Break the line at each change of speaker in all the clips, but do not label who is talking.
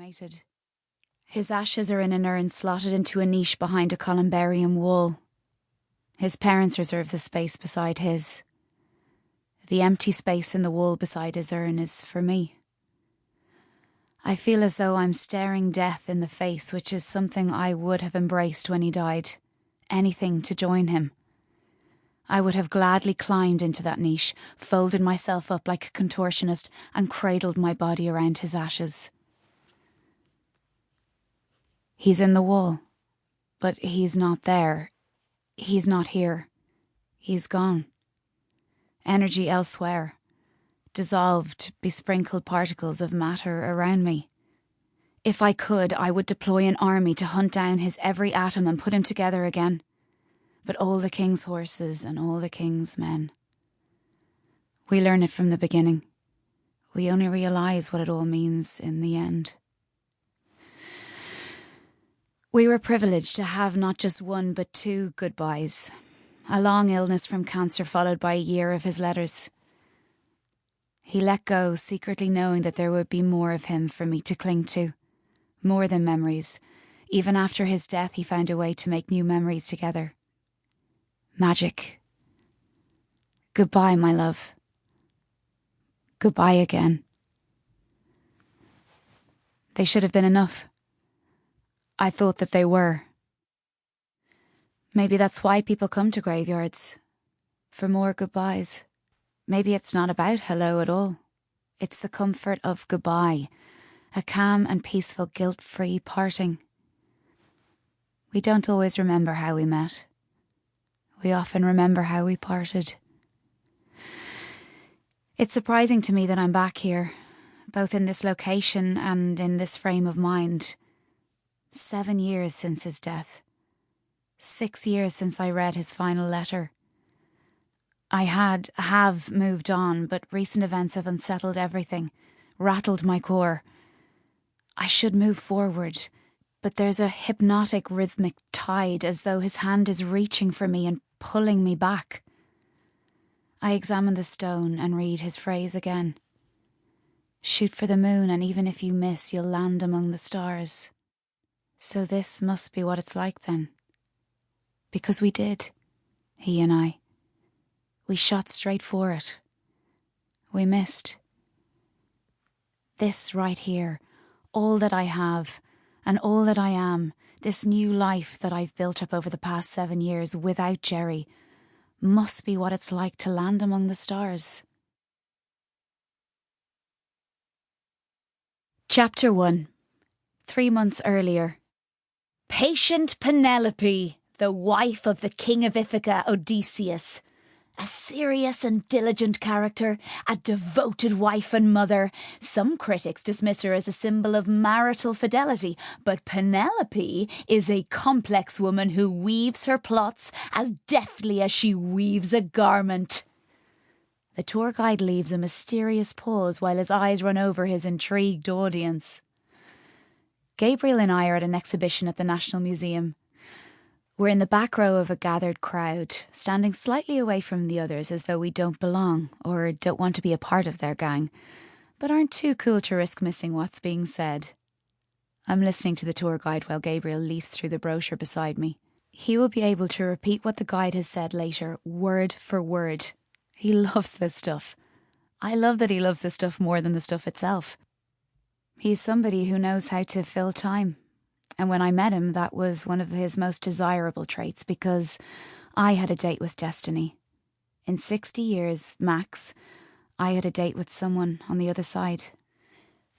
cremated. His ashes are in an urn slotted into a niche behind a columbarium wall. His parents reserve the space beside his. The empty space in the wall beside his urn is for me. I feel as though I'm staring death in the face, which is something I would have embraced when he died. Anything to join him. I would have gladly climbed into that niche, folded myself up like a contortionist, and cradled my body around his ashes. He's in the wall, but he's not there. He's not here. He's gone. Energy elsewhere. Dissolved, besprinkled particles of matter around me. If I could, I would deploy an army to hunt down his every atom and put him together again. But all the king's horses and all the king's men. We learn it from the beginning. We only realise what it all means in the end. We were privileged to have not just one but two goodbyes. A long illness from cancer followed by a year of his letters. He let go, secretly knowing that there would be more of him for me to cling to. More than memories. Even after his death, he found a way to make new memories together. Magic. Goodbye, my love. Goodbye again. They should have been enough. I thought that they were. Maybe that's why people come to graveyards. For more goodbyes. Maybe it's not about hello at all. It's the comfort of goodbye. A calm and peaceful guilt-free parting. We don't always remember how we met. We often remember how we parted. It's surprising to me that I'm back here, both in this location and in this frame of mind. 7 years since his death. 6 years since I read his final letter. I have moved on, but recent events have unsettled everything, rattled my core. I should move forward, but there's a hypnotic rhythmic tide as though his hand is reaching for me and pulling me back. I examine the stone and read his phrase again. Shoot for the moon, and even if you miss, you'll land among the stars. So this must be what it's like then. Because we did, he and I. We shot straight for it. We missed. This right here, all that I have, and all that I am, this new life that I've built up over the past 7 years without Gerry, must be what it's like to land among the stars. Chapter 1. 3 months earlier. Patient Penelope, the wife of the king of Ithaca, Odysseus. A serious and diligent character, a devoted wife and mother. Some critics dismiss her as a symbol of marital fidelity, but Penelope is a complex woman who weaves her plots as deftly as she weaves a garment. The tour guide leaves a mysterious pause while his eyes run over his intrigued audience. Gabriel and I are at an exhibition at the National Museum. We're in the back row of a gathered crowd, standing slightly away from the others as though we don't belong or don't want to be a part of their gang, but aren't too cool to risk missing what's being said. I'm listening to the tour guide while Gabriel leafs through the brochure beside me. He will be able to repeat what the guide has said later, word for word. He loves this stuff. I love that he loves this stuff more than the stuff itself. He's somebody who knows how to fill time. And when I met him, that was one of his most desirable traits, because I had a date with destiny. In 60 years, max, I had a date with someone on the other side.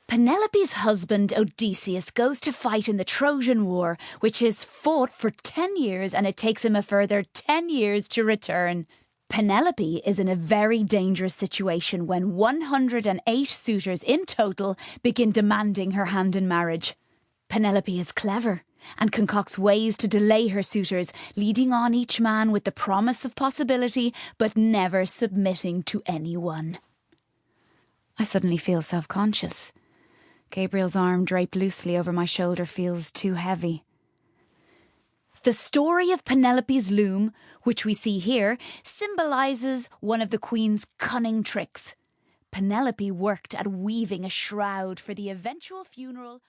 Penelope's husband, Odysseus, goes to fight in the Trojan War, which is fought for 10 years, and it takes him a further 10 years to return. Penelope is in a very dangerous situation when 108 suitors in total begin demanding her hand in marriage. Penelope is clever and concocts ways to delay her suitors, leading on each man with the promise of possibility, but never submitting to anyone. I suddenly feel self-conscious. Gabriel's arm draped loosely over my shoulder feels too heavy. The story of Penelope's loom, which we see here, symbolises one of the Queen's cunning tricks. Penelope worked at weaving a shroud for the eventual funeral